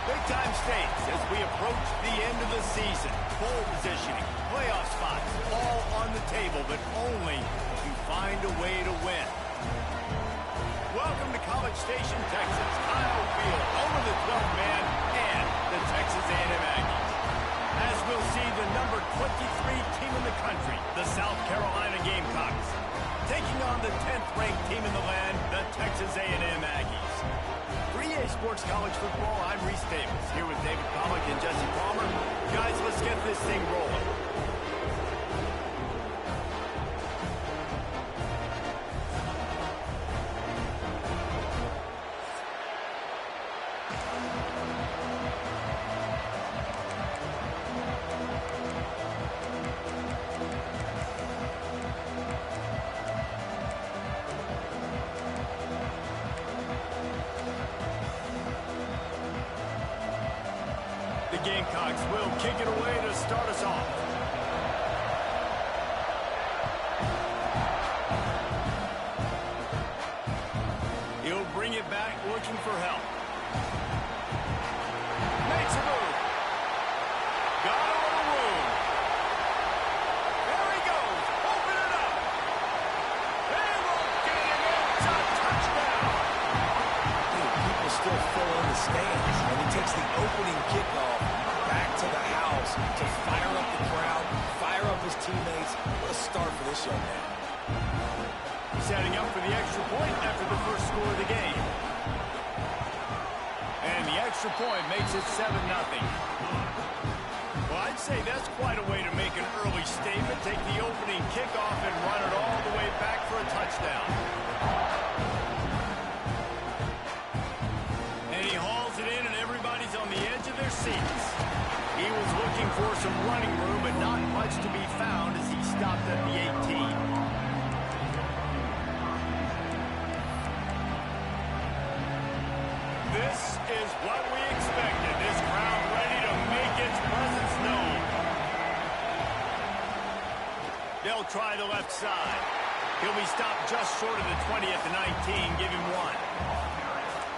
Big-time stakes as we approach the end of the season. Pole positioning, playoff spots, all on the table, but only if you find a way to win. Welcome to College Station, Texas. Kyle Field, home of the 12th man and the Texas A&M Aggies. As we'll see, the number 23 team in the country, the South Carolina Gamecocks, taking on the 10th-ranked team in the land, the Texas A&M Aggies. 3A Sports College Football, I'm Reese Davis, here with David Pollack and Jesse Palmer. Guys, let's get this thing rolling. Gamecocks will kick it away to start us off. He'll bring it back looking for help. Makes a move. Got on the room. There he goes. Open it up. They won't get him. It's a touchdown. People still fill in the stands, and he takes the opening kickoff back to the house to fire up the crowd, fire up his teammates. What a start for this young man. Setting up for the extra point after the first score of the game. And the extra point makes it 7-0. Well, I'd say that's quite a way to make an early statement. Take the opening kickoff and run it all the way back for a touchdown. And he hauls it in, and everybody's on the edge of their seats. He was looking for some running room, but not much to be found as he stopped at the 18. This is what we expected. This crowd ready to make its presence known. They'll try the left side. He'll be stopped just short of the 20 at the 19. Give him one.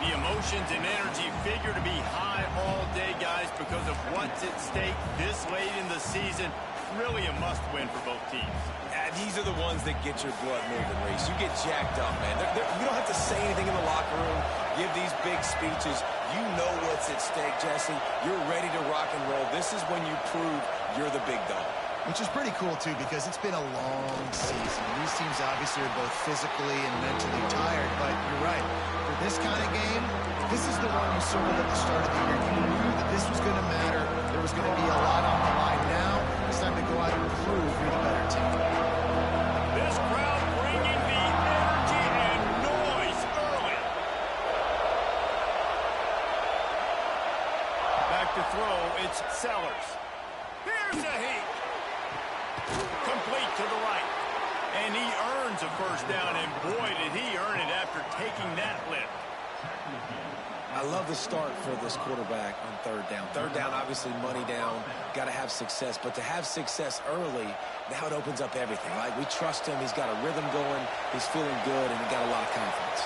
The emotions and energy figure to be high all day, guys, because of what's at stake this late in the season. Really a must-win for both teams. These are the ones that get your blood moving, Reese. You get jacked up, man. You don't have to say anything in the locker room, give these big speeches. You know what's at stake, Jesse. You're ready to rock and roll. This is when you prove you're the big dog. Which is pretty cool, too, because it's been a long season. These teams obviously are both physically and mentally tired, but you're right. For this kind of game, this is the one you circled at the start of the year. You knew that this was going to matter. There was going to be a lot on the line. Now, it's time to go out and prove you're the better team. This crowd bringing the energy and noise early. Back to throw, it's Sellers. Here's a heat. Complete to the right. And he earns a first down, and boy, did he earn it after taking that lift. I love the start for this quarterback on third down. Third down, obviously money down, got to have success. But to have success early, now it opens up everything, right? We trust him. He's got a rhythm going. He's feeling good, and he got a lot of confidence.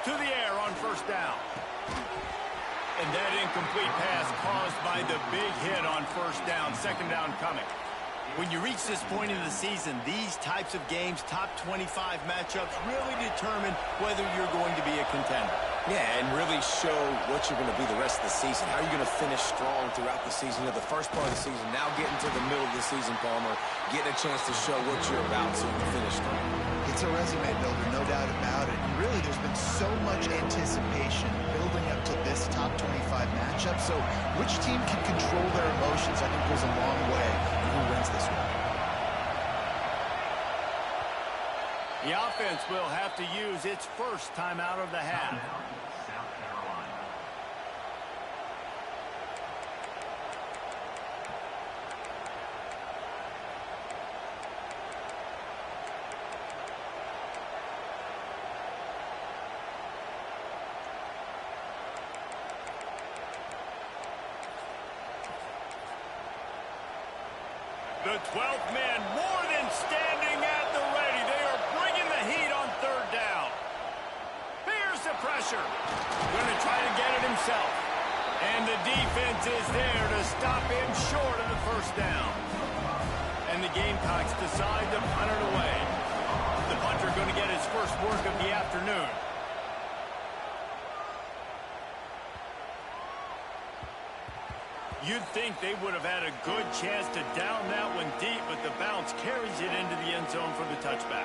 To the air on first down. And that incomplete pass caused by the big hit on first down. Second down coming. When you reach this point in the season, these types of games, top 25 matchups, really determine whether you're going to be a contender. Yeah, and really show what you're going to be the rest of the season. How are you going to finish strong throughout the season? You know, the first part of the season, now getting to the middle of the season, Palmer, getting a chance to show what you're about so you can finish strong. It's a resume builder, no doubt about it. And really, there's been so much anticipation building up to this top 25 matchup. So which team can control their emotions, I think, goes a long way in who wins this one. The offense will have to use its first timeout of the half. The 12th man more than standing at the ready. They are bringing the heat on third down. Here's the pressure. Going to try to get it himself. And the defense is there to stop him short of the first down. And the Gamecocks decide to punt it away. The punter going to get his first work of the afternoon. You'd think they would have had a good chance to down that one deep, but the bounce carries it into the end zone for the touchback.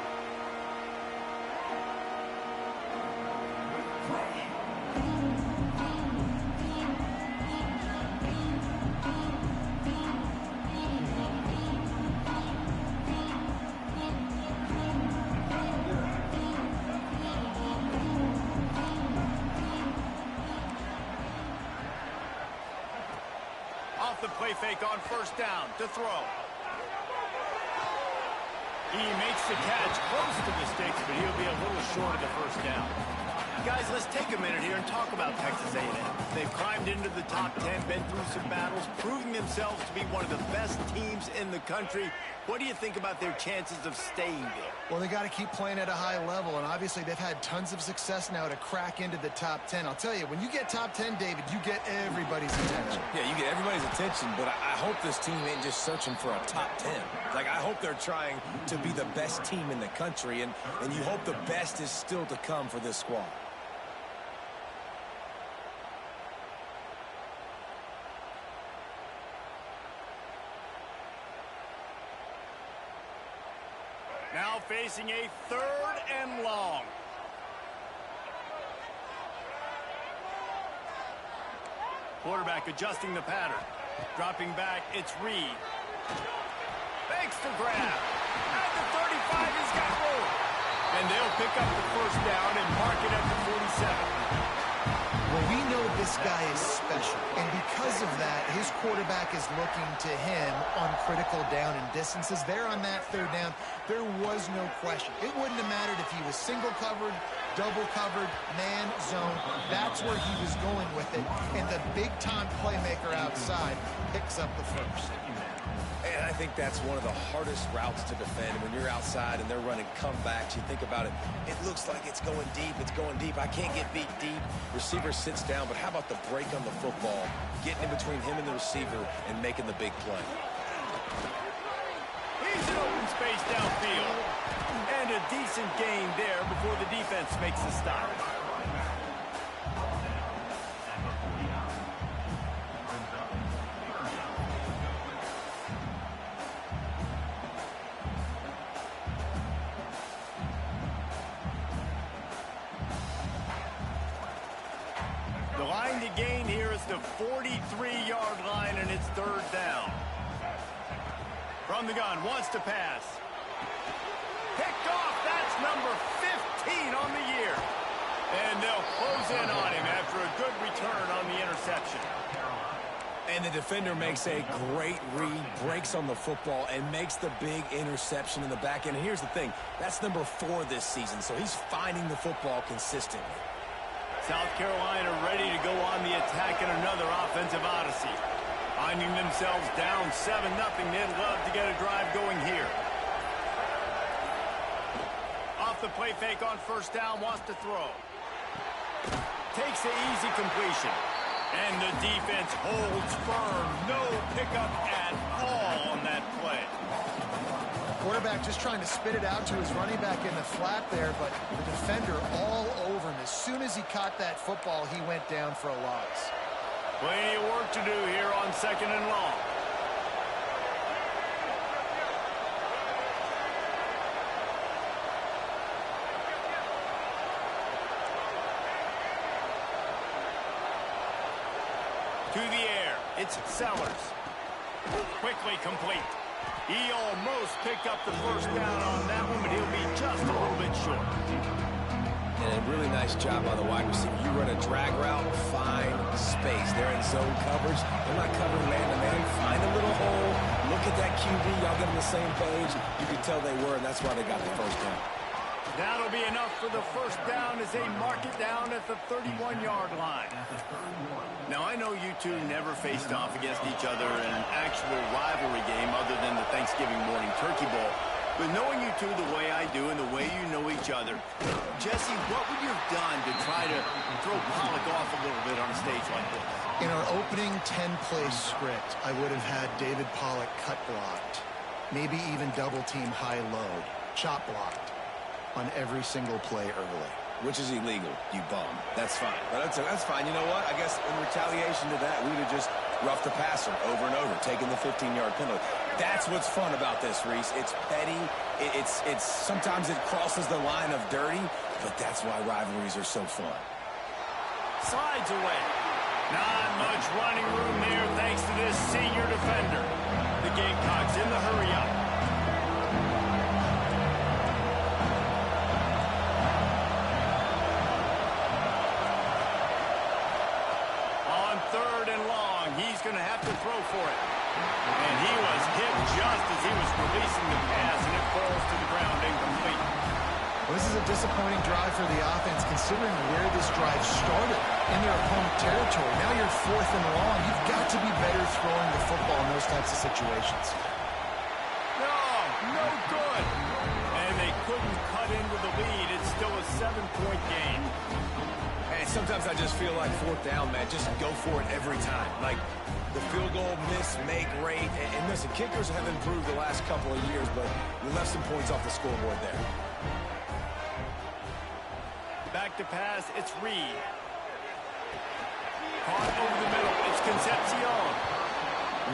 The play fake on first down to throw. He makes the catch close to the sticks, but he'll be a little short of the first down. Guys, let's take a minute here and talk about Texas A&M. They've climbed into the top 10, been through some battles, proving themselves to be one of the best teams in the country. What do you think about their chances of staying there? Well, they got to keep playing at a high level, and obviously they've had tons of success now to crack into the top 10. I'll tell you, when you get top 10, David, you get everybody's attention. Yeah, you get everybody's attention, but I hope this team ain't just searching for a top 10. Like, I hope they're trying to be the best team in the country, and you hope the best is still to come for this squad. Now facing a 3rd and long. Quarterback adjusting the pattern. Dropping back, it's Reed. Fakes the grab. At the 35, he's got room. And they'll pick up the first down and mark it at the 47. Well, we know this guy is special, and because of that, his quarterback is looking to him on critical down and distances. There on that 3rd down, there was no question. It wouldn't have mattered if he was single covered, double covered, man, zone. That's where he was going with it, and the big-time playmaker outside picks up the first. And I think that's one of the hardest routes to defend. When you're outside and they're running comebacks, you think about it, it looks like it's going deep, I can't get beat deep. Receiver sits down, but how about the break on the football, getting in between him and the receiver and making the big play. He's in open space downfield. And a decent gain there before the defense makes the stop. The line to gain here is the 43-yard line, and it's 3rd down. From the gun, wants to pass. Picked off, that's number 15 on the year. And they'll close in on him after a good return on the interception. And the defender makes a great read, breaks on the football, and makes the big interception in the back end. And here's the thing, that's number 4 this season, so he's finding the football consistently. South Carolina ready to go on the attack in another offensive odyssey. Finding themselves down 7-0, they'd love to get a drive going here. Off the play fake on first down, wants to throw. Takes the easy completion. And the defense holds firm. No pickup at all on that play. Quarterback just trying to spit it out to his running back in the flat there, but the defender all over him. As soon as he caught that football, he went down for a loss. Plenty of work to do here on 2nd and long. To the air, it's Sellers. Quickly complete. He almost picked up the first down on that one, but he'll be just a little bit short. And a really nice job by the wide receiver. You run a drag route, find space. They're in zone coverage. They're not covering man-to-man. Find a little hole. Look at that QB. Y'all get on the same page. You can tell they were, and that's why they got the first down. That'll be enough for the first down as they mark it down at the 31-yard line. Now, I know you two never faced off against each other in an actual rivalry game other than the Thanksgiving morning turkey bowl. But knowing you two the way I do and the way you know each other, Jesse, what would you have done to try to throw Pollock off a little bit on a stage like this? In our opening 10-play script, I would have had David Pollock cut blocked, maybe even double-team high-load, chop blocked on every single play early. Which is illegal, you bum. That's fine. But that's fine. You know what? I guess in retaliation to that, we would have just roughed the passer over and over, taking the 15-yard penalty. That's what's fun about this, Reese. It's petty. It's sometimes it crosses the line of dirty, but that's why rivalries are so fun. Slides away. Not much running room there thanks to this senior defender. The Gamecocks in the hurry-up. Going to have to throw for it. And he was hit just as he was releasing the pass, and it falls to the ground incomplete. Well, this is a disappointing drive for the offense, considering where this drive started in their opponent territory. Now you're 4th and long. You've got to be better throwing the football in those types of situations. No good. And they couldn't cut into the lead. It's still a 7-point game. And sometimes I just feel like 4th down, man, just go for it every time. Like the field goal miss-make rate. And listen, kickers have improved the last couple of years, but we left some points off the scoreboard there. Back to pass, it's Reed. Caught over the middle, it's Concepcion.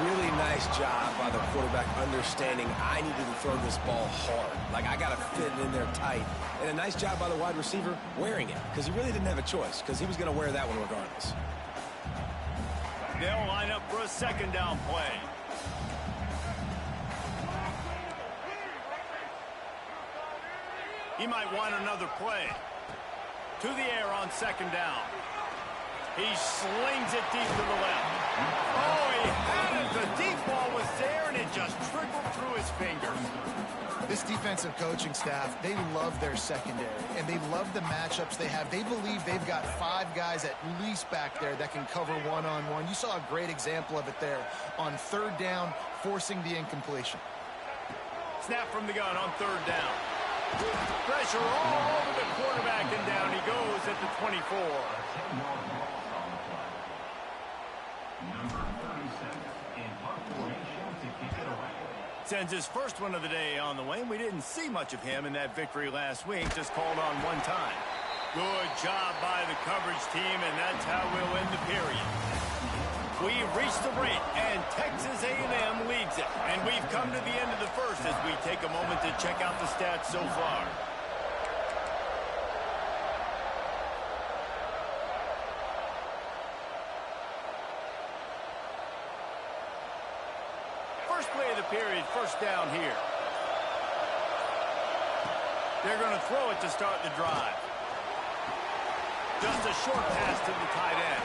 Really nice job by the quarterback understanding I needed to throw this ball hard. Like, I got to fit it in there tight. And a nice job by the wide receiver wearing it, because he really didn't have a choice, because he was going to wear that one regardless. They'll line up for a 2nd down play. He might want another play. To the air on 2nd down. He slings it deep to the left. Oh, he had it. The deep ball was there, and it just trickled through his fingers. This defensive coaching staff, they love their secondary, and they love the matchups they have. They believe they've got 5 guys at least back there that can cover one-on-one. You saw a great example of it there on 3rd down, forcing the incompletion. Snap from the gun on 3rd down. Pressure all over the quarterback, and down he goes at the 24. Sends his first one of the day on the way, and we didn't see much of him in that victory last week, just called on one time. Good job by the coverage team, and that's how we'll end the period. We've reached the break, and Texas A&M leads it. And we've come to the end of the first as we take a moment to check out the stats so far. First play of the period, 1st down here. They're going to throw it to start the drive. Just a short pass to the tight end.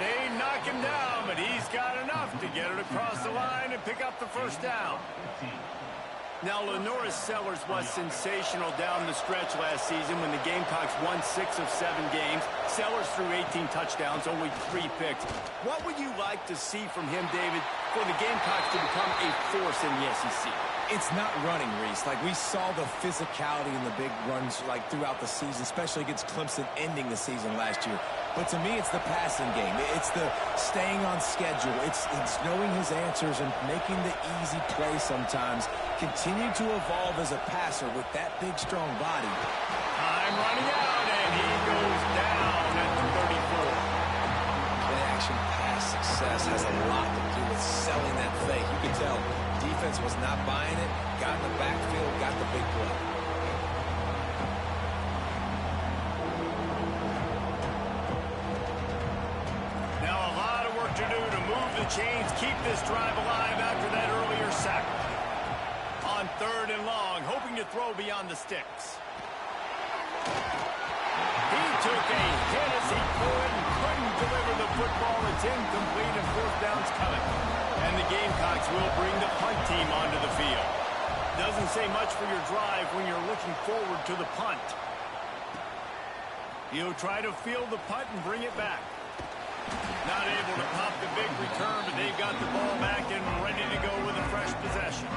They knock him down, but he's got enough to get it across the line and pick up the 1st down. Now, Lenoris Sellers was sensational down the stretch last season when the Gamecocks won 6 of 7 games. Sellers threw 18 touchdowns, only 3 picks. What would you like to see from him, David, for the Gamecocks to become a force in the SEC? It's not running, Reese. Like, we saw the physicality in the big runs, like, throughout the season, especially against Clemson ending the season last year. But to me, it's the passing game. It's the staying on schedule. It's knowing his answers and making the easy play sometimes. Continue to evolve as a passer with that big, strong body. Time running out, and he goes down at the 34. Play-action pass success has a lot to do with selling that fake. You can tell defense was not buying it, got in the backfield, got the big play. Now a lot of work to do to move the chains, keep this drive alive after that earlier sack. On 3rd and long, hoping to throw beyond the sticks. He took a hit as he could and couldn't deliver the football. It's incomplete and 4th down's coming. And the Gamecocks will bring the punt team onto the field. Doesn't say much for your drive when you're looking forward to the punt. He'll try to field the punt and bring it back. Not able to pop the big return, but they've got the ball back and ready to go with a fresh possession.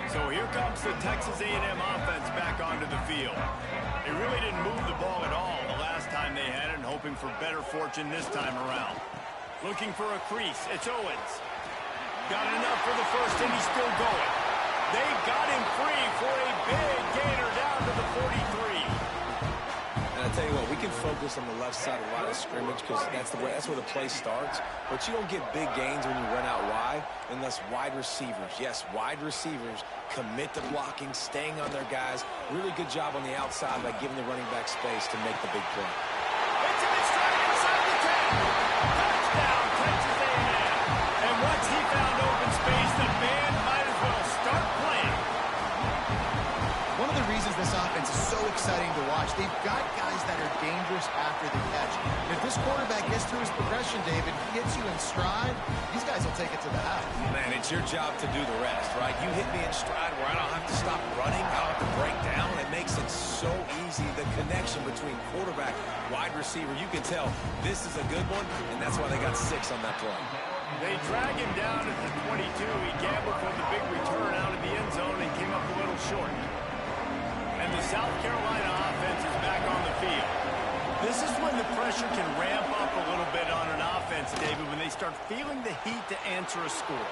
So here comes the Texas A&M offense back onto the field. They really didn't move the ball at all the last time they had it, and hoping for better fortune this time around. Looking for a crease. It's Owens. Got enough for the first, and he's still going. They got him free for a big gainer down to the 43. And I tell you what, we can focus on the left side of the line of scrimmage because that's where the play starts. But you don't get big gains when you run out wide unless wide receivers, yes, wide receivers, commit to blocking, staying on their guys. Really good job on the outside by giving the running back space to make the big play. It's him straight inside the 10. Touchdown, Texas A&M. And once he found open space, the band might as well start playing. One of the reasons this offense is so exciting to watch, they've got guys that are dangerous after the catch. And if this quarterback gets through his progression, David, hits you in stride, these guys will take it to the house. Man, it's your job to do the rest, right? You hit me in stride where I don't have to stop running, I don't have to break down. It makes it so easy, the connection between quarterback, wide receiver. You can tell this is a good one, and that's why they got 6 on that play. They drag him down at the 22. He gambled for the big return out of the end zone and came up a little short. And the South Carolina offense is back on the field. This is when the pressure can ramp up a little bit on an offense, David, when they start feeling the heat to answer a score.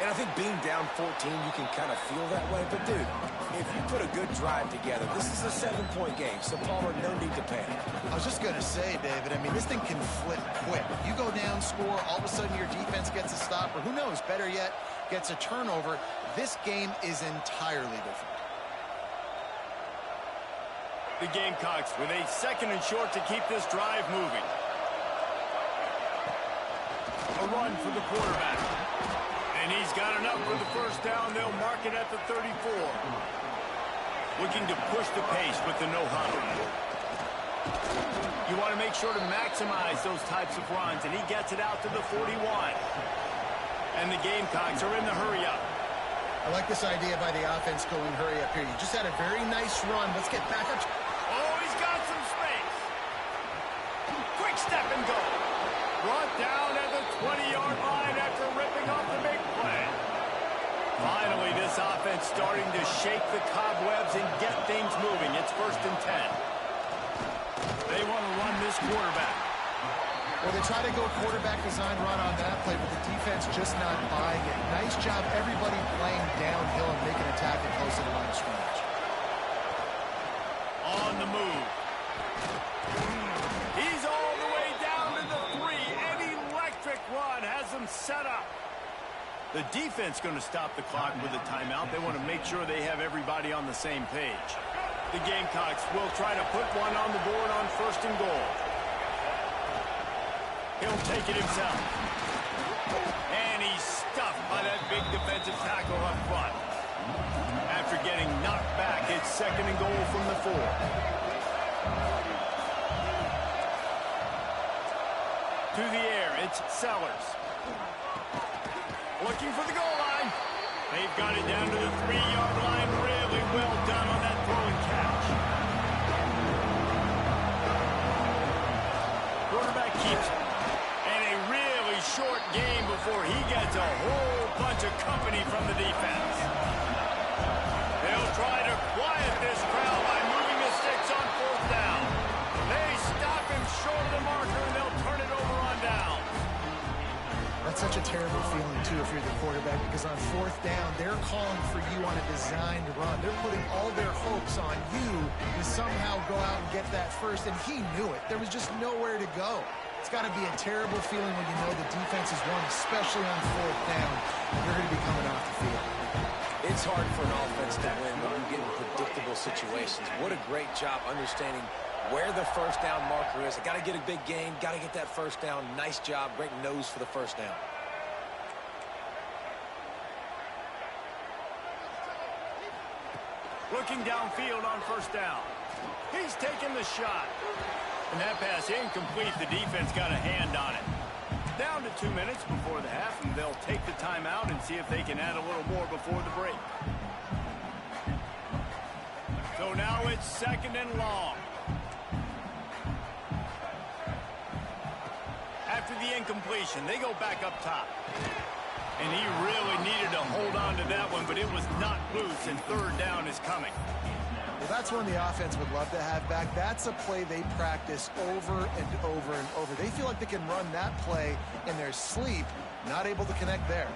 And I think being down 14, you can kind of feel that way. But, dude, if you put a good drive together, this is a 7-point game. So, Palmer, no need to panic. I was just going to say, David, I mean, this thing can flip quick. You go down, score, all of a sudden your defense gets a stop, or who knows, better yet, gets a turnover. This game is entirely different. The Gamecocks with a 2nd and short to keep this drive moving. A run for the quarterback. And he's got enough for the first down. They'll mark it at the 34. Looking to push the pace with the no-huddle. You want to make sure to maximize those types of runs, and he gets it out to the 41. And the Gamecocks are in the hurry-up. I like this idea by the offense going hurry up here. You just had a very nice run. Let's get back up. Oh, he's got some space. Quick step and go. Brought down at the 20-yard line after ripping off the big play. Finally, this offense starting to shake the cobwebs and get things moving. It's 1st and 10. They want to run this quarterback. Well, they try to go quarterback design run on that play, but the defense just not buying it. Nice job, everybody playing downhill and making a tackle close to the line of scrimmage. On the move. He's all the way down to the 3. An electric run has him set up. The defense going to stop the clock with a timeout. They want to make sure they have everybody on the same page. The Gamecocks will try to put one on the board on 1st and goal. He'll take it himself. And he's stuffed by that big defensive tackle up front. After getting knocked back, it's 2nd and goal from the 4. To the air, it's Sellers. Looking for the goal line. They've got it down to the 3-yard line. Really well done on that throw and catch. Quarterback keeps it. And a really short game before he gets a whole bunch of company from the defense. They'll try to quiet this crowd by moving the sticks on 4th down. They stop him short of the marker, and they'll turn it over on down. That's such a terrible feeling, too, if you're the quarterback, because on 4th down, they're calling for you on a designed run. They're putting all their hopes on you to somehow go out and get that first, and he knew it. There was just nowhere to go. It's got to be a terrible feeling when you know the defense is won, especially on 4th down, and you're going to be coming off the field. It's hard for an offense to win when you get in predictable situations. What a great job understanding where the first down marker is. I got to get a big gain, got to get that first down. Nice job, great nose for the first down. Looking downfield on 1st down. He's taking the shot. And that pass incomplete. The defense got a hand on it. Down to 2 minutes before the half, and they'll take the timeout and see if they can add a little more before the break. So now it's 2nd and long. After the incompletion, they go back up top. And he really needed to hold on to that one, but it was not loose, and 3rd down is coming. Well, that's one the offense would love to have back. That's a play they practice over and over and over. They feel like they can run that play in their sleep, not able to connect there.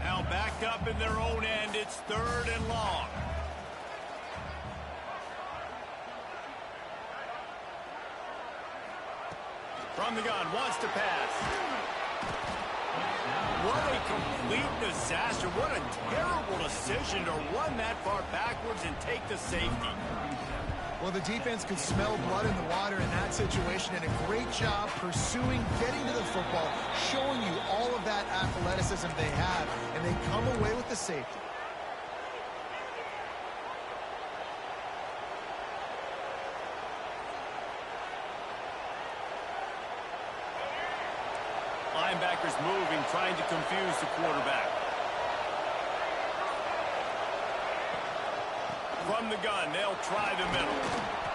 Now backed up in their own end, it's 3rd and long. From the gun, wants to pass. What a complete disaster. What a terrible decision to run that far backwards and take the safety. Well, the defense could smell blood in the water in that situation, and a great job pursuing, getting to the football, showing you all of that athleticism they have, and they come away with the safety. Linebackers moving, trying to confuse the quarterback. From the gun, they'll try the middle.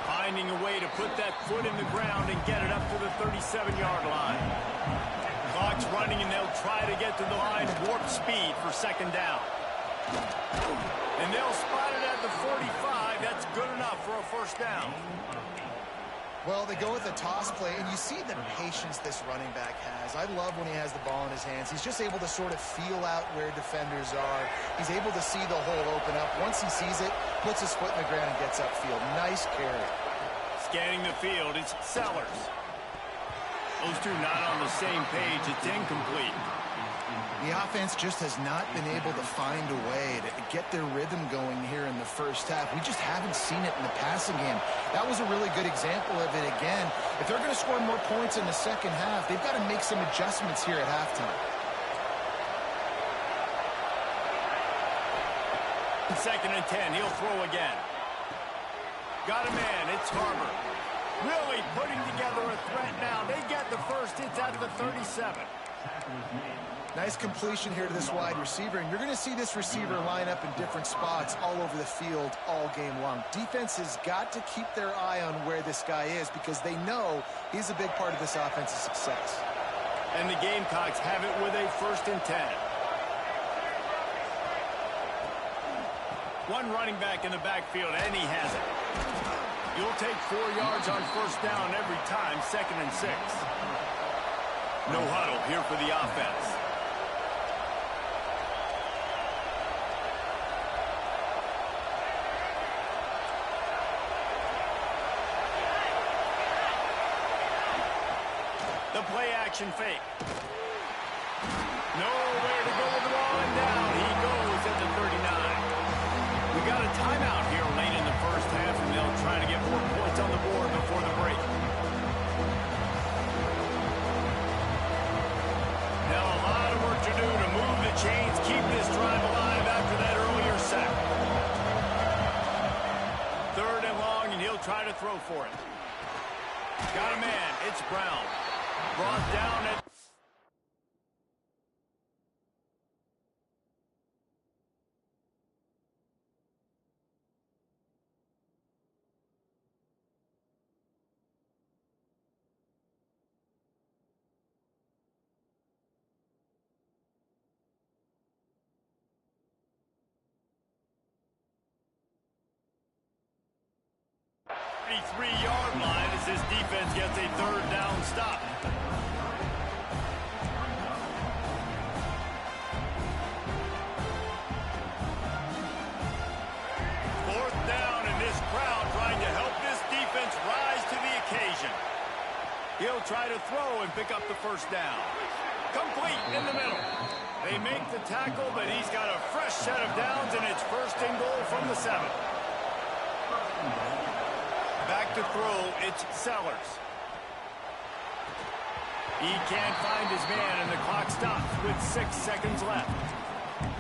Finding a way to put that foot in the ground and get it up to the 37-yard line. Clock's running, and they'll try to get to the line, warp speed for 2nd down. And they'll spot it at the 45. That's good enough for a 1st down. Well, they go with a toss play, and you see the patience this running back has. I love when he has the ball in his hands. He's just able to sort of feel out where defenders are. He's able to see the hole open up. Once he sees it, puts his foot in the ground and gets upfield. Nice carry. Scanning the field, it's Sellers. Those two not on the same page. It's incomplete. The offense just has not been able to find a way to get their rhythm going here in the first half. We just haven't seen it in the passing game. That was a really good example of it again. If they're going to score more points in the second half, they've got to make some adjustments here at halftime. 2nd and 10, he'll throw again. Got a man, it's Harbor. Really putting together a threat now. They get the first, it's at the 37. Nice completion here to this wide receiver, and you're going to see this receiver line up in different spots all over the field all game long. Defense has got to keep their eye on where this guy is because they know he's a big part of this offense's success. And the Gamecocks have it with a 1st and 10. One running back in the backfield, and he has it. You'll take 4 yards on 1st down every time, 2nd and 6. No huddle here for the offense. The play-action fake. Nowhere to go with the ball, and down he goes at the 39. We got a timeout here late in the first half, and they'll try to get more points on the board before the break. Now a lot of work to do to move the chains, keep this drive alive after that earlier sack. 3rd and long, and he'll try to throw for it. Got a man, it's Brown. Brought down at 33-yard line as this defense gets a third down stop. Fourth down, and this crowd trying to help this defense rise to the occasion. He'll try to throw and pick up the first down. Complete in the middle. They make the tackle, but he's got a fresh set of downs, and it's first and goal from the 7. Back to throw, it's Sellers. He can't find his man, and the clock stops with 6 seconds left.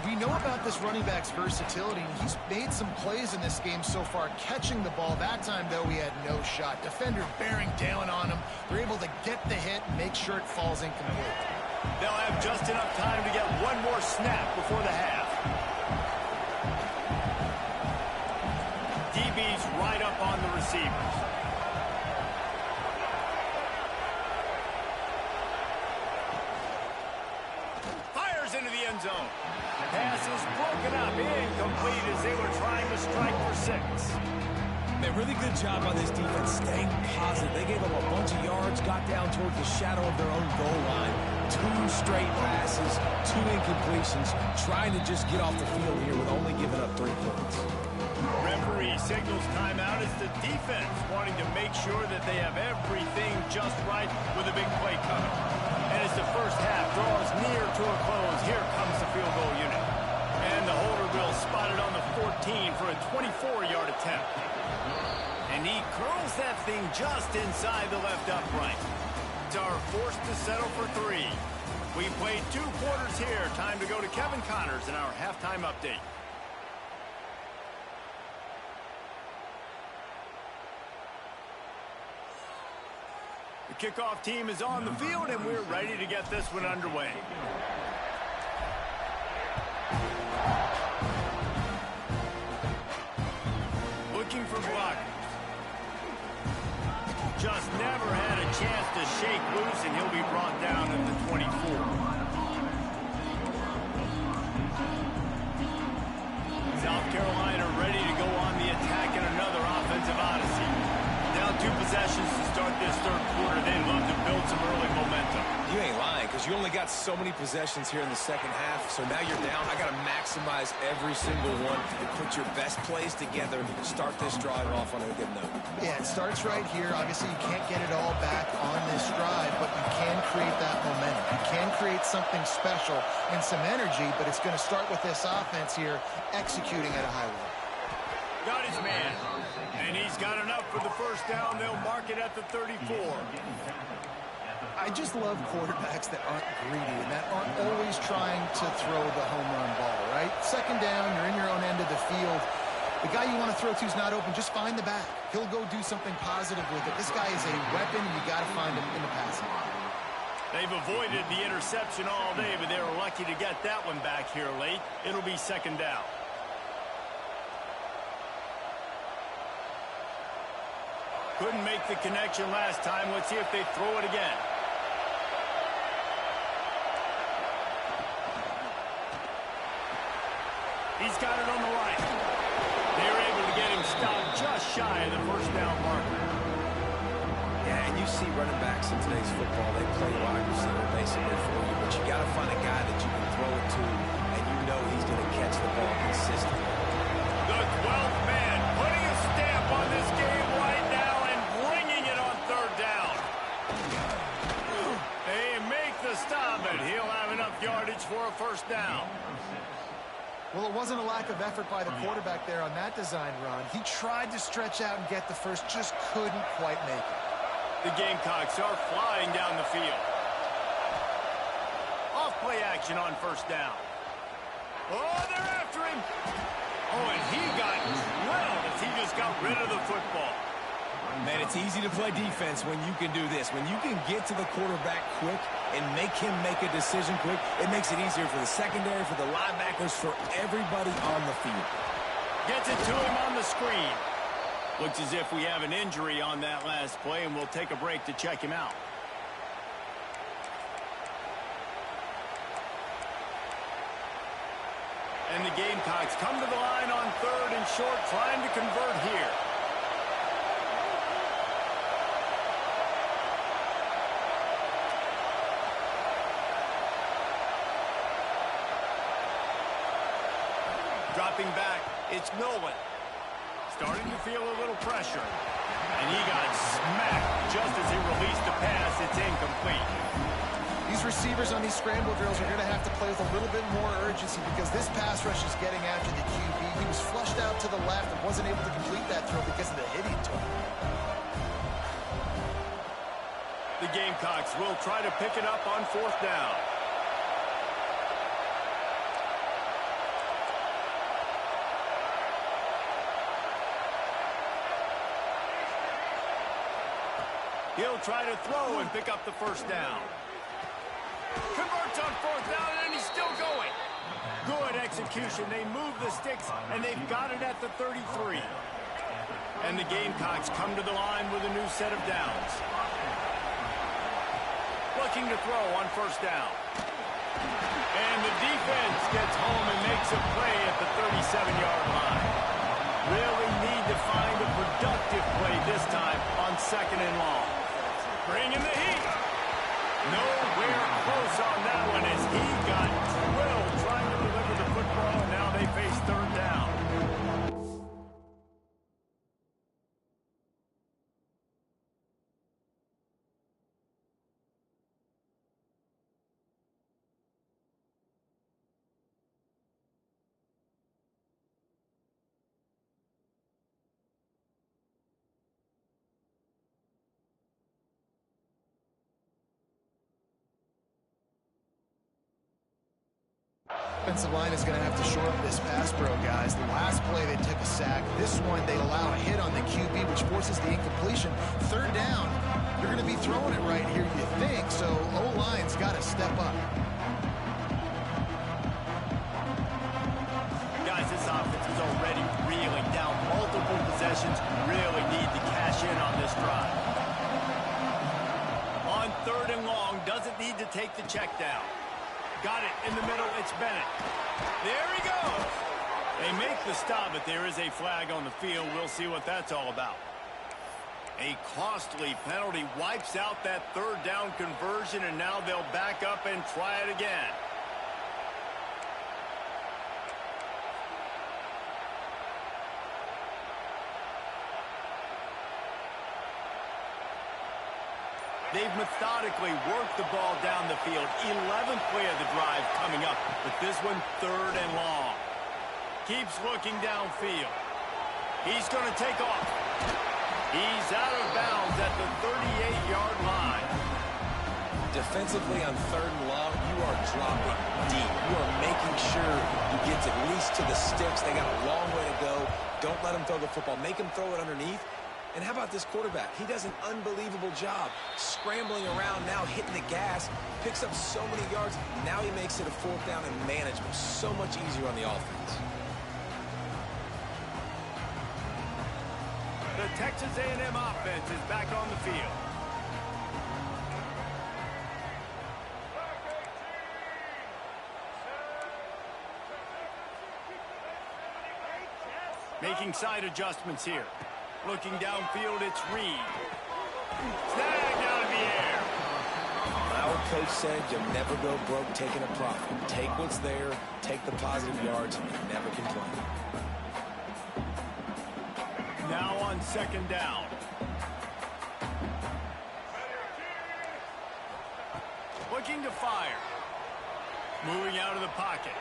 We know about this running back's versatility, and he's made some plays in this game so far, catching the ball. That time, though, he had no shot. Defender bearing down on him. They're able to get the hit and make sure it falls incomplete. They'll have just enough time to get one more snap before the half. DB's right up on the receivers. Fires into the end zone. Pass is broken up, incomplete as they were trying to strike for 6. Man, really good job on this defense, staying positive. They gave up a bunch of yards, got down toward the shadow of their own goal line. 2 straight passes, 2 incompletions, trying to just get off the field here with only giving up 3 points. Referee signals timeout as the defense wanting to make sure that they have everything just right with a big play coming. And as the first half draws near to a close, here comes the field goal unit. And the holder will spot it on the 14 for a 24-yard attempt. And he curls that thing just inside the left upright. Are forced to settle for 3. We played 2 quarters here. Time to go to Kevin Connors in our halftime update. The kickoff team is on the field, and we're ready to get this one underway. Looking for blockers. Just never had a chance to shake loose, and he'll be brought down at the 24. South Carolina ready to go on the attack in another offensive odyssey. Down 2 possessions to start this third quarter. They'd love to build some early momentum. You ain't lying, because you only got so many possessions here in the second half, so now you're down. I got to maximize every single one and put your best plays together. Start this drive off on a good note. Yeah, it starts right here. Obviously, you can't get it all back on this drive, but you can create that momentum. You can create something special and some energy, but it's going to start with this offense here executing at a high level. Got his man, and he's got enough for the first down. They'll mark it at the 34. I just love quarterbacks that aren't greedy and that aren't always trying to throw the home run ball, right? Second down, you're in your own end of the field. The guy you want to throw to is not open. Just find the back. He'll go do something positive with it. This guy is a weapon, and you got to find him in the passing game. They've avoided the interception all day, but they were lucky to get that one back here late. It'll be second down. Couldn't make the connection last time. Let's see if they throw it again. He's got it on the right. They're able to get him stopped just shy of the first down marker. Yeah, and you see running backs in today's football, they play wide receiver basically for you, but you got to find a guy that you can throw it to, and you know he's going to catch the ball consistently. The 12th man putting a stamp on this game right now and bringing it on third down. They make the stop, and he'll have enough yardage for a first down. Well, it wasn't a lack of effort by the quarterback there on that design run. He tried to stretch out and get the first, just couldn't quite make it. The Gamecocks are flying down the field. Off-play action on first down. Oh, they're after him. Oh, and he got drilled as he just got rid of the football. Man, it's easy to play defense when you can do this. When you can get to the quarterback quick and make him make a decision quick, it makes it easier for the secondary, for the linebackers, for everybody on the field. Gets it to him on the screen. Looks as if we have an injury on that last play, and we'll take a break to check him out. And the Gamecocks come to the line on third and short, trying to convert here. Dropping back, it's Nolan. Starting to feel a little pressure. And he got smacked just as he released the pass. It's incomplete. These receivers on these scramble drills are going to have to play with a little bit more urgency because this pass rush is getting after the QB. He was flushed out to the left and wasn't able to complete that throw because of the hit he took. The Gamecocks will try to pick it up on 4th down. He'll try to throw and pick up the 1st down. Converts on 4th down, and he's still going. Good execution. They move the sticks, and they've got it at the 33. And the Gamecocks come to the line with a new set of downs. Looking to throw on 1st down. And the defense gets home and makes a play at the 37-yard line. Really need to find a productive play this time on 2nd and long. Bringing the heat. Nowhere close on that one as he got drilled trying to deliver the football, and now they face 3rd down. Offensive line is going to have to shore up this pass pro, guys. The last play, they took a sack. This one, they allow a hit on the QB, which forces the incompletion. 3rd down, you're going to be throwing it right here, you think, so O-line's got to step up. Guys, this offense is already reeling down multiple possessions. Really need to cash in on this drive. On 3rd and long, doesn't need to take the check down. Got it in the middle. It's Bennett. There he goes. They make the stop, but there is a flag on the field. We'll see what that's all about. A costly penalty wipes out that 3rd down conversion, and now they'll back up and try it again. They've methodically worked the ball down the field. 11th play of the drive coming up, but this one 3rd and long. Keeps looking downfield. He's going to take off. He's out of bounds at the 38-yard line. Defensively on 3rd and long, you are dropping deep. You are making sure you get at least to the sticks. They got a long way to go. Don't let him throw the football. Make him throw it underneath. And how about this quarterback? He does an unbelievable job scrambling around, now hitting the gas, picks up so many yards. Now he makes it a 4th down and manageable. So much easier on the offense. The Texas A&M offense is back on the field. Making side adjustments here. Looking downfield, it's Reed. Snagged out of the air. Our coach said you'll never go broke taking a profit. Take what's there, take the positive yards, and never complain. Now on 2nd down. Looking to fire. Moving out of the pocket.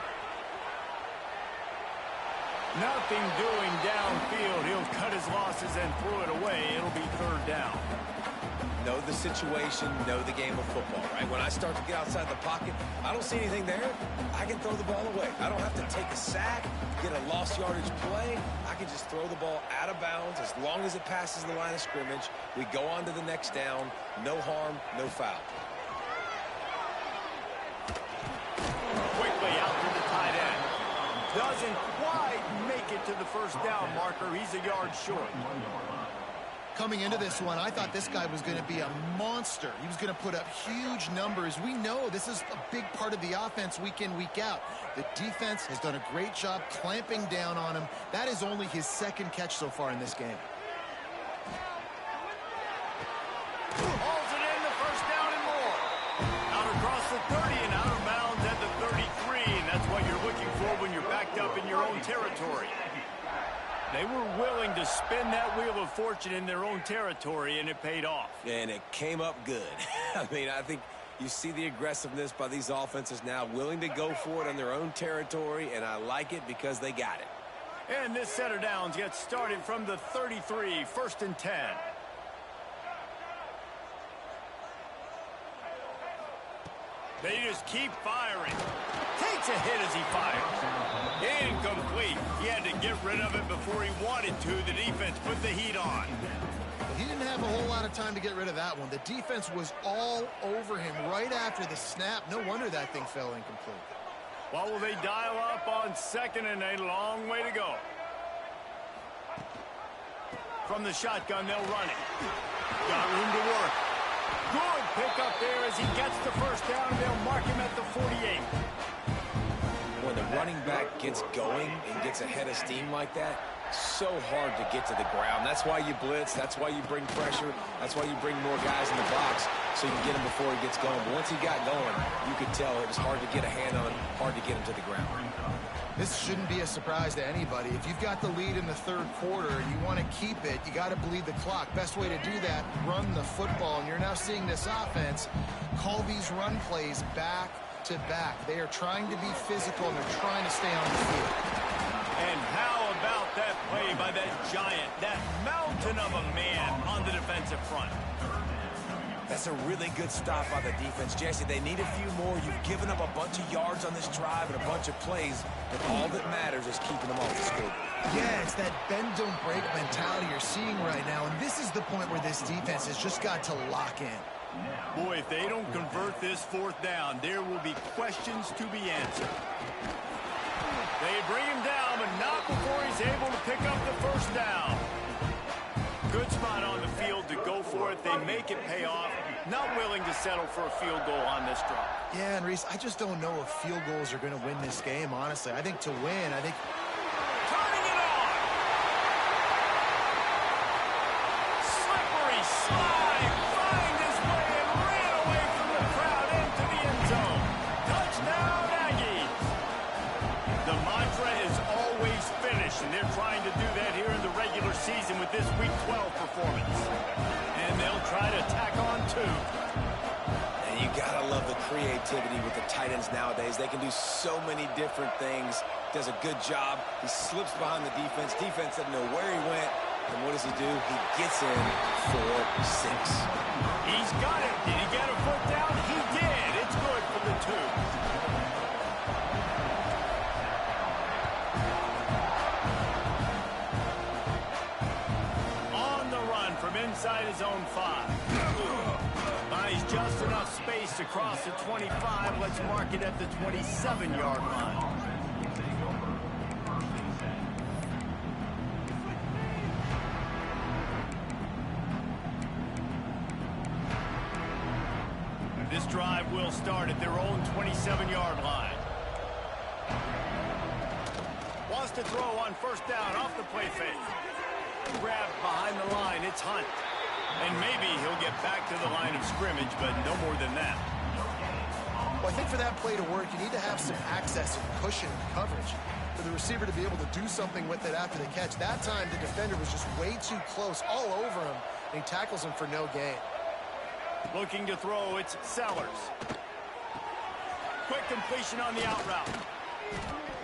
Nothing doing downfield. He'll cut his losses and throw it away. It'll be 3rd down. Know the situation, know the game of football, right? When I start to get outside the pocket, I don't see anything there. I can throw the ball away. I don't have to take a sack, get a lost yardage play. I can just throw the ball out of bounds as long as it passes the line of scrimmage. We go on to the next down. No harm, no foul. Quickly out to the tight end. Doesn't quite make it to the 1st down marker. He's a yard short. Coming into this one, I thought this guy was going to be a monster. He was going to put up huge numbers. We know this is a big part of the offense week in, week out. The defense has done a great job clamping down on him. That is only his 2nd catch so far in this game. Hauls it in, the 1st down and more. Out across the 30 and out of bounds at the 33, and that's what you're looking for when you're backed up in your own territory. They were willing to spin that wheel of fortune in their own territory, and it paid off. And it came up good. I mean, I think you see the aggressiveness by these offenses now, willing to go for it on their own territory, and I like it because they got it. And this set of downs gets started from the 33, 1st and 10. They just keep firing. Takes a hit as he fires. Incomplete. He had to get rid of it before he wanted to. The defense put the heat on. He didn't have a whole lot of time to get rid of that one. The defense was all over him right after the snap. No wonder that thing fell incomplete. Well, will they dial up on 2nd and a long way to go? From the shotgun, they'll run it. Got room to work. Good pickup there as he gets the first down. They'll mark him at the 48. When the running back gets going and gets ahead of steam like that, so hard to get to the ground. That's why you blitz. That's why you bring pressure. That's why you bring more guys in the box so you can get him before he gets going. But once he got going, you could tell it was hard to get a hand on him, hard to get him to the ground. This shouldn't be a surprise to anybody. If you've got the lead in the 3rd quarter and you want to keep it, you got to bleed the clock. Best way to do that, run the football. And you're now seeing this offense call these run plays back to back. They are trying to be physical and they're trying to stay on the field. And how about that play by that giant, that mountain of a man on the defensive front? That's a really good stop by the defense. Jesse, they need a few more. You've given up a bunch of yards on this drive and a bunch of plays, but all that matters is keeping them off the scoreboard. Yeah, it's that bend, don't break mentality you're seeing right now, and this is the point where this defense has just got to lock in. Boy, if they don't convert this 4th down, there will be questions to be answered. They bring him down, but not before he's able to pick up the 1st down. Good spot on the field to go for it. They make it pay off. Not willing to settle for a field goal on this drive. Yeah, and Reese, I just don't know if field goals are going to win this game, honestly. I think to win, Turning it on! Slippery slide. Find his way and ran away from the crowd into the end zone. Touchdown, Aggies! The mantra is always finish, and they're trying to do that here in the regular season with this Week 12 performance. And they'll try to tack on 2. And you gotta love the creativity with the tight ends nowadays. They can do so many different things. Does a good job. He slips behind the defense. Defense doesn't know where he went. And what does he do? He gets in for 6. He's got it. Did he get a foot down? He did. It's good for the 2. From inside his own 5. He's just enough space to cross the 25. Let's mark it at the 27-yard line. This drive will start at their own 27-yard line. Wants to throw on 1st down off the play fake. Grab behind the line, it's Hunt. And maybe he'll get back to the line of scrimmage, but no more than that. Well, I think for that play to work, you need to have some access and cushion coverage for the receiver to be able to do something with it after the catch. That time, the defender was just way too close, all over him, and he tackles him for no gain. Looking to throw, it's Sellers. Quick completion on the out route.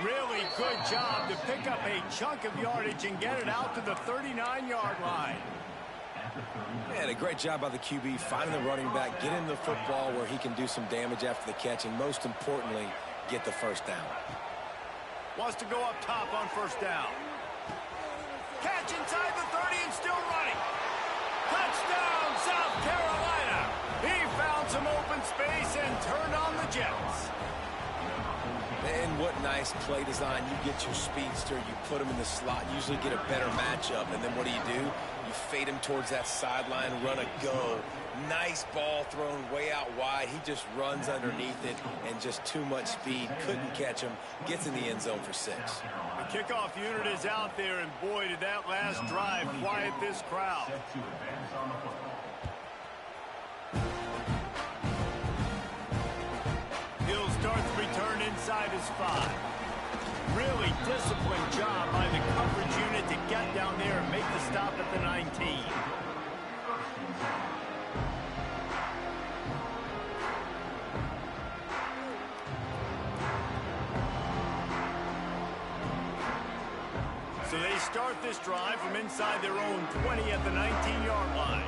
Really good job to pick up a chunk of yardage and get it out to the 39-yard line. Man, a great job by the QB finding the running back, get him the football where he can do some damage after the catch, and most importantly, get the 1st down. Wants to go up top on 1st down. Catch inside the 30 and still running. Touchdown, South Carolina. He found some open space and turned on the Jets. And what nice play design. You get your speedster, you put him in the slot, usually get a better matchup, and then what do? You fade him towards that sideline, run a go. Nice ball thrown way out wide. He just runs underneath it, and just too much speed. Couldn't catch him. Gets in the end zone for 6. The kickoff unit is out there, and boy, did that last drive quiet this crowd. He'll start the return inside his 5. Really disciplined job by the coverage unit to get down there and make the stop at the 19. So they start this drive from inside their own 20 at the 19-yard line.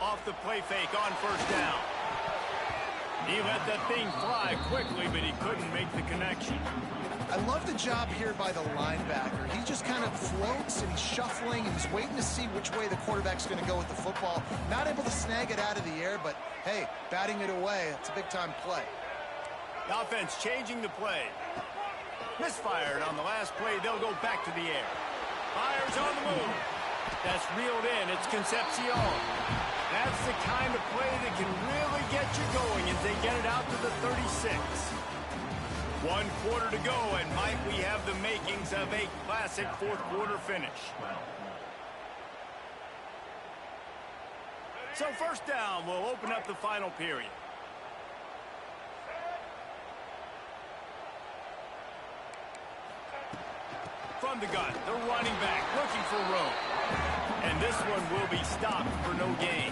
Off the play fake on first down. He let that thing fly quickly, but he couldn't make the connection. I love the job here by the linebacker. He just kind of floats and he's shuffling and he's waiting to see which way the quarterback's going to go with the football. Not able to snag it out of the air, but hey, batting it away, it's a big-time play. The offense changing the play. Misfired on the last play. They'll go back to the air. Fires on the move. That's reeled in. It's Concepcion. That's the kind of play that can really get you going as they get it out to the 36. 1 quarter to go, and might we have the makings of a classic fourth-quarter finish. So first down will open up the final period. From the gun, the running back looking for room. And this one will be stopped for no gain.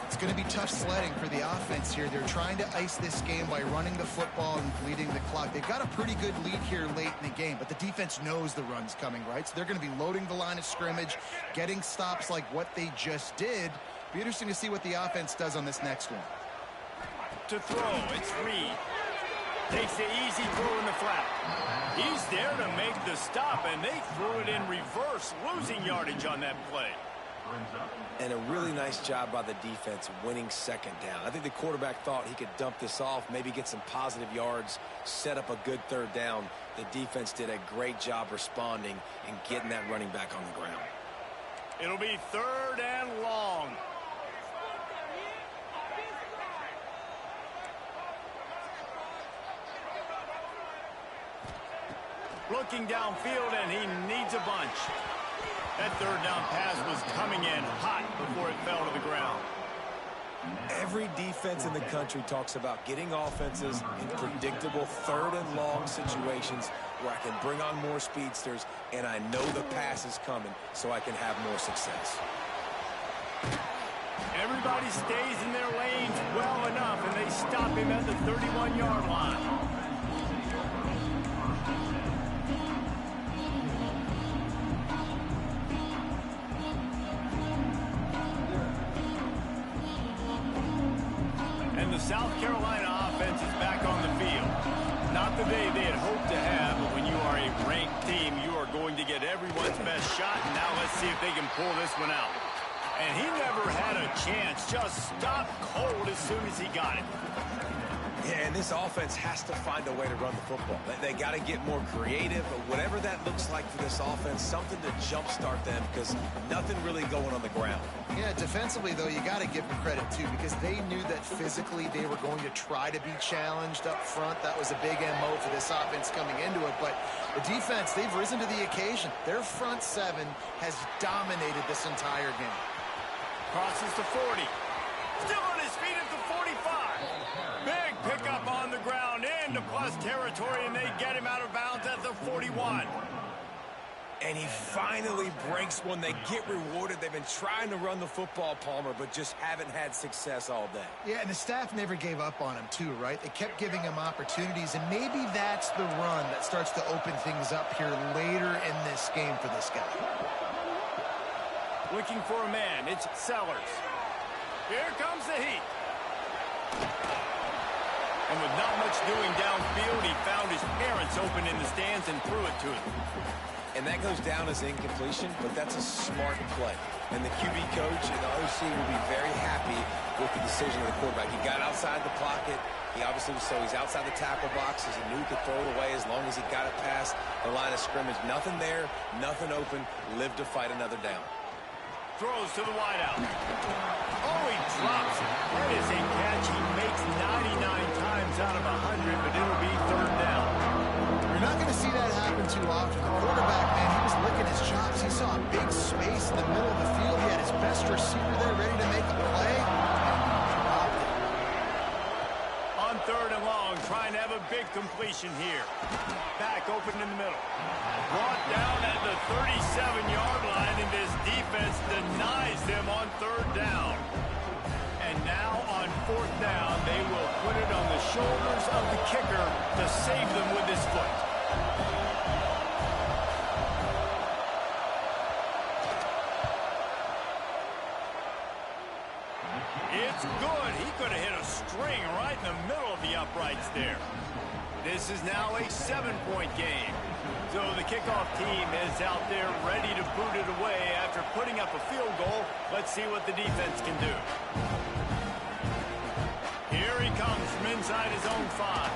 It's going to be tough sledding for the offense here. They're trying to ice this game by running the football and bleeding the clock. They've got a pretty good lead here late in the game, but the defense knows the run's coming, right? So they're going to be loading the line of scrimmage, getting stops like what they just did. Be interesting to see what the offense does on this next one. To throw, it's Reed. Takes the easy throw in the flat. He's there to make the stop, and they threw it in reverse, losing yardage on that play. And a really nice job by the defense winning second down. I think the quarterback thought he could dump this off, maybe get some positive yards, set up a good third down. The defense did a great job responding and getting that running back on the ground. It'll be 3rd and long. Looking downfield, and he needs a bunch. That third down pass was coming in hot before it fell to the ground. Every defense in the country talks about getting offenses in predictable 3rd and long situations where I can bring on more speedsters and I know the pass is coming so I can have more success. Everybody stays in their lanes well enough, and they stop him at the 31-yard line. The South Carolina offense is back on the field. Not the day they had hoped to have, but when you are a ranked team, you are going to get everyone's best shot, and now let's see if they can pull this one out. And he never had a chance, just stopped cold as soon as he got it. Yeah, and this offense has to find a way to run the football. They got to get more creative, but whatever that looks like for this offense, something to jumpstart them because nothing really going on the ground. Yeah, defensively, though, you got to give them credit, too, because they knew that physically they were going to try to be challenged up front. That was a big MO for this offense coming into it. But the defense, they've risen to the occasion. Their front seven has dominated this entire game. Crosses to 40. Still on his feet at the 45. Big pickup on the ground into plus territory, and they get him out of bounds at the 41. And he finally breaks one. They get rewarded. They've been trying to run the football, Palmer, but just haven't had success all day. Yeah, and the staff never gave up on him, too, right? They kept giving him opportunities, and maybe that's the run that starts to open things up here later in this game for this guy. Looking for a man. It's Sellers. Here comes the heat. And with not much doing downfield, he found his parents open in the stands and threw it to him. And that goes down as incompletion, but that's a smart play. And the QB coach and the OC will be very happy with the decision of the quarterback. He got outside the pocket. He obviously was, so he's outside the tackle boxes. He knew he could throw it away as long as he got it past the line of scrimmage. Nothing there, nothing open. Lived to fight another down. Throws to the wideout. Oh, he drops it. That is a catch he makes 99 times out of 100, but it'll be 3rd down. You're not going to see that happen too often. The quarterback, man, he was licking his chops. He saw a big space in the middle of the field. He had his best receiver there ready to make a play. And he dropped it. On 3rd and long, trying to have a big completion here. Back open in the middle. Brought down at the 37-yard line, and this defense denies them on third down. And now on fourth down, they will put it on the shoulders of the kicker to save them with his foot. It's good. He could have hit a string right in the middle of the uprights there. This is now a 7-point game. So the kickoff team is out there ready to boot it away after putting up a field goal. Let's see what the defense can do. Here he comes from inside his own 5.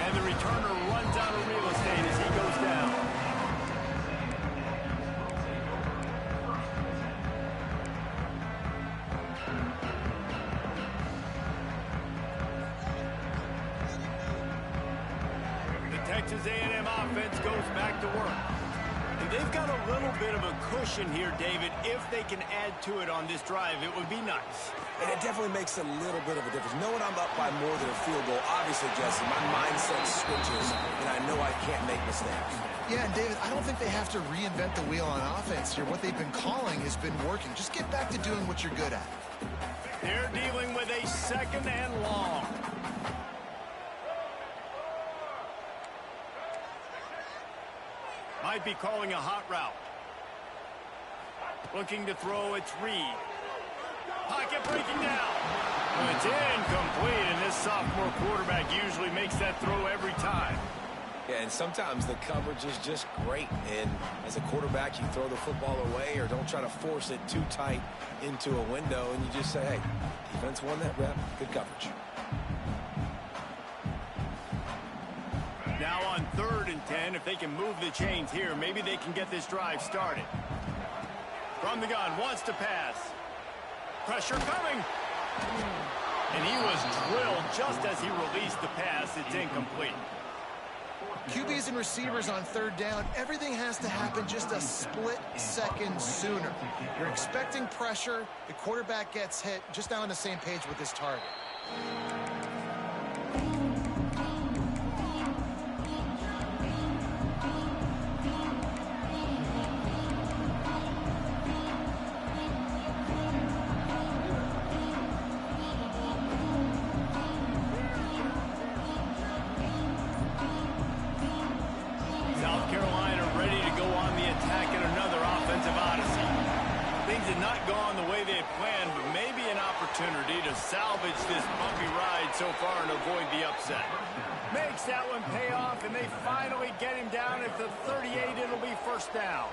And the returner runs out of real estate as he goes down. Texas A&M offense goes back to work. And they've got a little bit of a cushion here, David. If they can add to it on this drive, it would be nice. And it definitely makes a little bit of a difference. Knowing I'm up by more than a field goal, obviously, Jesse, my mindset switches, and I know I can't make mistakes. Yeah, and David, I don't think they have to reinvent the wheel on offense here. What they've been calling has been working. Just get back to doing what you're good at. They're dealing with a 2nd and long. Might be calling a hot route. Looking to throw, it's Reed. Pocket breaking down. Well, it's incomplete, and this sophomore quarterback usually makes that throw every time. Yeah, and sometimes the coverage is just great. And as a quarterback, you throw the football away or don't try to force it too tight into a window, and you just say, hey, defense won that rep. Good coverage. Now on 3rd and 10, if they can move the chains here, maybe they can get this drive started. From the gun, wants to pass. Pressure coming. And he was drilled just as he released the pass. It's incomplete. QBs and receivers on 3rd down, everything has to happen just a split second sooner. You're expecting pressure. The quarterback gets hit. Just not on the same page with his target. To salvage this bumpy ride so far and avoid the upset. Makes that one pay off, and they finally get him down at the 38. It'll be 1st down.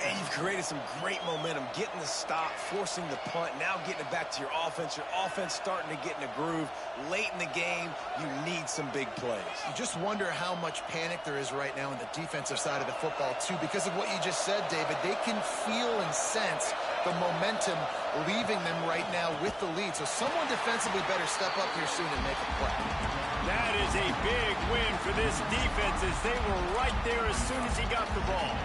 And you've created some great momentum, getting the stop, forcing the punt, now getting it back to your offense. Your offense starting to get in a groove. Late in the game, you need some big plays. You just wonder how much panic there is right now on the defensive side of the football, too, because of what you just said, David. They can feel and sense the momentum leaving them right now with the lead. So someone defensively better step up here soon and make a play. That is a big win for this defense as they were right there as soon as he got the ball.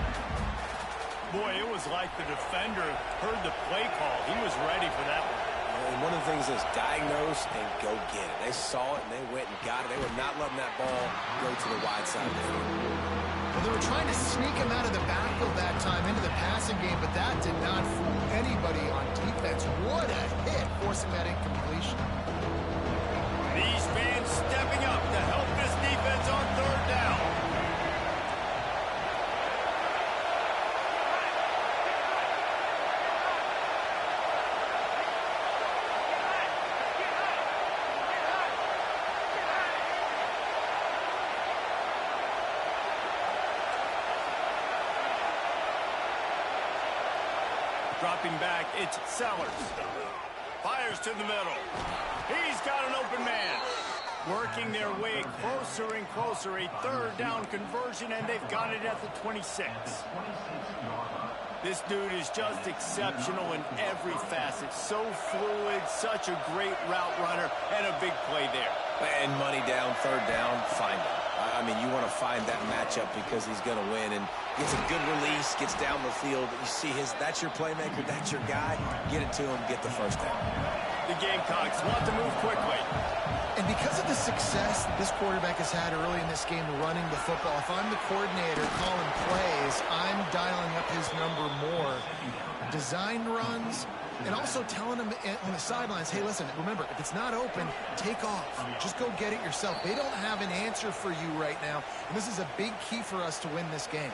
Boy, it was like the defender heard the play call. He was ready for that one. And one of the things is diagnose and go get it. They saw it and they went and got it. They were not letting that ball go to the wide side of the field. Well, they were trying to sneak him out of the backfield that time into the passing game, but that did not fool anybody on defense. What a hit, forcing that incompletion. These fans stepping up to help this defense on 3rd down. Dropping back, it's Sellers. Fires to the middle. He's got an open man. Working their way closer and closer. A 3rd down conversion, and they've got it at the 26. This dude is just exceptional in every facet. So fluid, such a great route runner, and a big play there. And money down, 3rd down, find him. I mean, you want to find that matchup because he's going to win, and gets a good release, gets down the field. You see that's your playmaker, that's your guy. Get it to him, get the 1st down. The Gamecocks want to move quickly. And because of the success that this quarterback has had early in this game running the football, if I'm the coordinator calling plays, I'm dialing up his number more. Designed runs, and also telling him on the sidelines, hey, listen, remember, if it's not open, take off. Just go get it yourself. They don't have an answer for you right now, and this is a big key for us to win this game.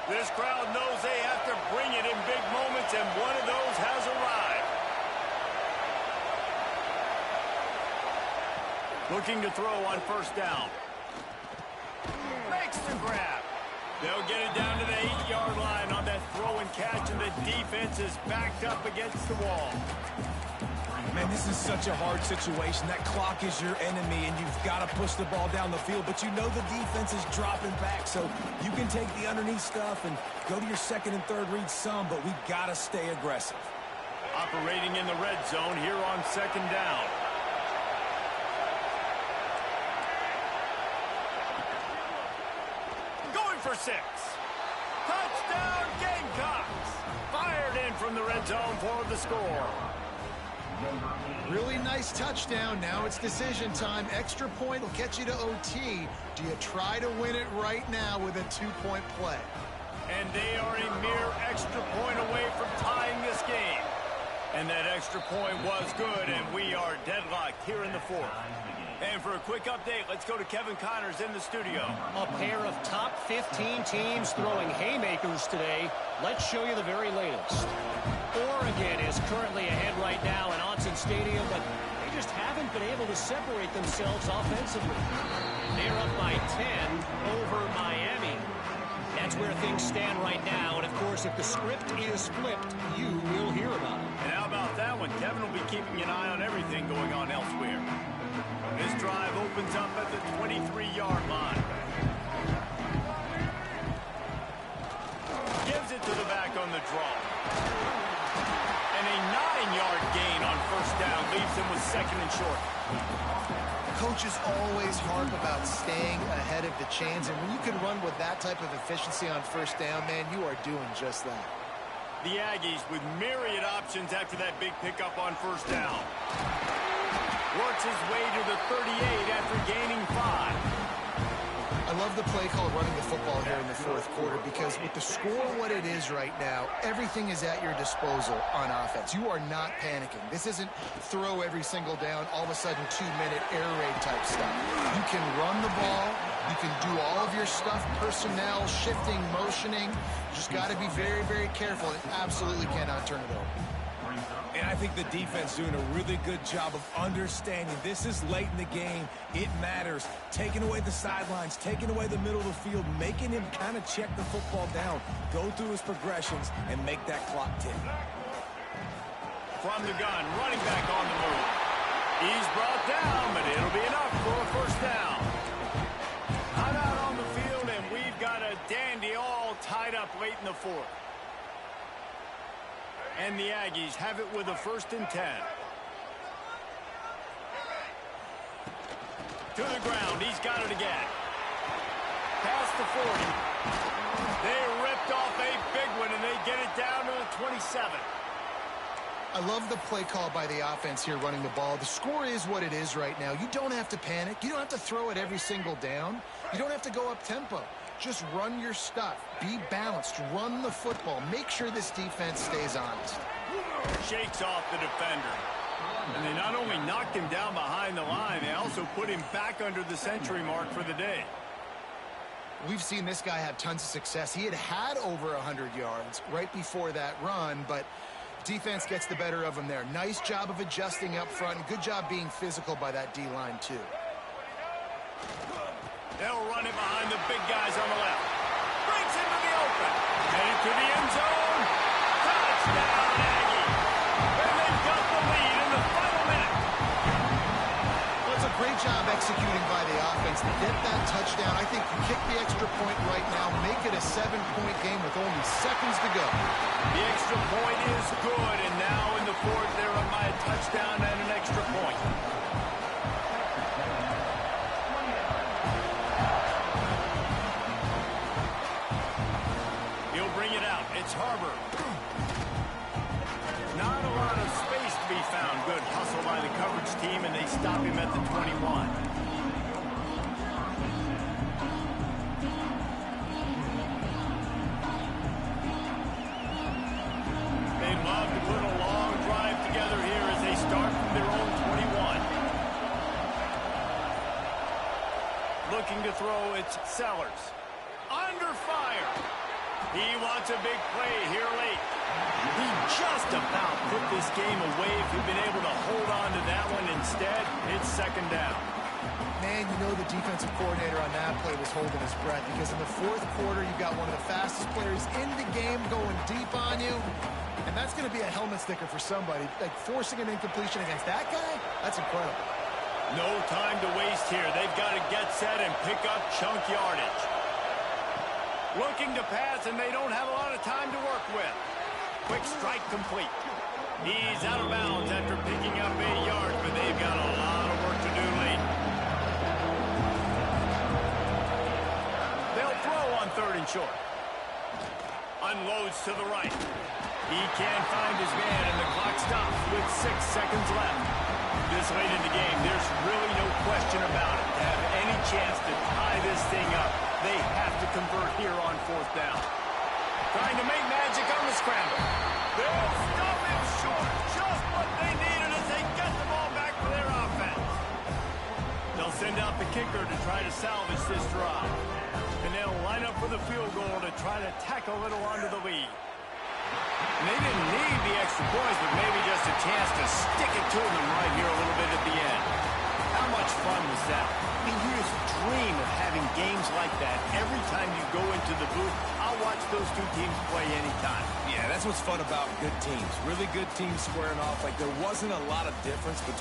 This crowd knows they have to bring it in big moments, and one of those has arrived. Looking to throw on first down. Makes the grab. They'll get it down to the 8-yard line on that throw and catch, and the defense is backed up against the wall. Man, this is such a hard situation. That clock is your enemy, and you've got to push the ball down the field. But you know the defense is dropping back, so you can take the underneath stuff and go to your second and third read some, but we've got to stay aggressive. Operating in the red zone here on second down. Going for 6. Touchdown, Gamecocks! Fired in from the red zone for the score. Really nice touchdown. Now it's decision time. Extra point will get you to OT. Do you try to win it right now with a 2-point play? And they are a mere extra point away from tying this game. And that extra point was good, and we are deadlocked here in the fourth. And for a quick update, let's go to Kevin Connors in the studio. A pair of top 15 teams throwing haymakers today. Let's show you the very latest. Oregon is currently ahead right now in Autzen Stadium, but they just haven't been able to separate themselves offensively. They're up by 10 over Miami. That's where things stand right now, and of course, if the script is flipped, you will hear about it. And how about that one? Kevin will be keeping an eye on everything going on elsewhere. This drive opens up at the 23-yard line. Gives it to the back on the draw. And a 9-yard gain on first down leaves him with second and short. Coaches always harp about staying ahead of the chains, and when you can run with that type of efficiency on first down, man, you are doing just that. The Aggies with myriad options after that big pickup on first down. Works his way to the 38 after gaining 5. I love the play call running the football here in the fourth quarter because with the score what it is right now, everything is at your disposal on offense. You are not panicking. This isn't throw every single down, all of a sudden 2-minute air raid type stuff. You can run the ball. You can do all of your stuff, personnel, shifting, motioning. You just got to be very, very careful and absolutely cannot turn it over. And I think the defense doing a really good job of understanding this is late in the game. It matters. Taking away the sidelines, taking away the middle of the field, making him kind of check the football down, go through his progressions, and make that clock tick. From the gun, running back on the move. He's brought down, but it'll be enough for a first down. Out on the field, and we've got a dandy all tied up late in the fourth. And the Aggies have it with a 1st and 10. To the ground. He's got it again. Past the 40. They ripped off a big one, and they get it down to the 27. I love the play call by the offense here running the ball. The score is what it is right now. You don't have to panic. You don't have to throw it every single down. You don't have to go up tempo. Just run your stuff. Be balanced. Run the football. Make sure this defense stays honest. Shakes off the defender. And they not only knocked him down behind the line, they also put him back under the century mark for the day. We've seen this guy have tons of success. He had over 100 yards right before that run, but defense gets the better of him there. Nice job of adjusting up front, and good job being physical by that D-line, too. They'll run it behind the big guys on the left. Breaks into the open. Headed to the end zone. Touchdown, Aggie. And they've got the lead in the final minute. Well, it's a great job executing by the offense to get that touchdown. I think you kick the extra point right now, make it a 7-point game with only seconds to go. The extra point is good, and now in the fourth, they're up by a touchdown and an extra point. coverage team, and they stop him at the 21. They'd love to put a long drive together here as they start from their own 21. Looking to throw, it's Sellers. Under fire. He wants a big play here late. He just about put this game away if he'd been able to hold on to that one. Instead, it's second down. Man, you know the defensive coordinator on that play was holding his breath because in the fourth quarter, you've got one of the fastest players in the game going deep on you. And that's going to be a helmet sticker for somebody. Like forcing an incompletion against that guy, that's incredible. No time to waste here. They've got to get set and pick up chunk yardage. Looking to pass, and they don't have a lot of time to work with. Quick strike complete. He's out of bounds after picking up 8 yards, but they've got a lot of work to do late. They'll throw on 3rd and short. Unloads to the right. He can't find his man, and the clock stops with 6 seconds left. This late in the game, there's really no question about it. To have any chance to tie this thing up, they have to convert here on 4th down. Trying to make magic on the scramble. They'll stop him short. Just what they needed as they get the ball back for their offense. They'll send out the kicker to try to salvage this drive. And they'll line up for the field goal to try to tack a little onto the lead. And they didn't need the extra points, but maybe just a chance to stick it to them right here a little bit at the end. How much fun was that? I mean, you just dream of having games like that every time you go into the booth. I'll watch those two teams play anytime. Yeah, that's what's fun about good teams. Really good teams squaring off. Like, there wasn't a lot of difference between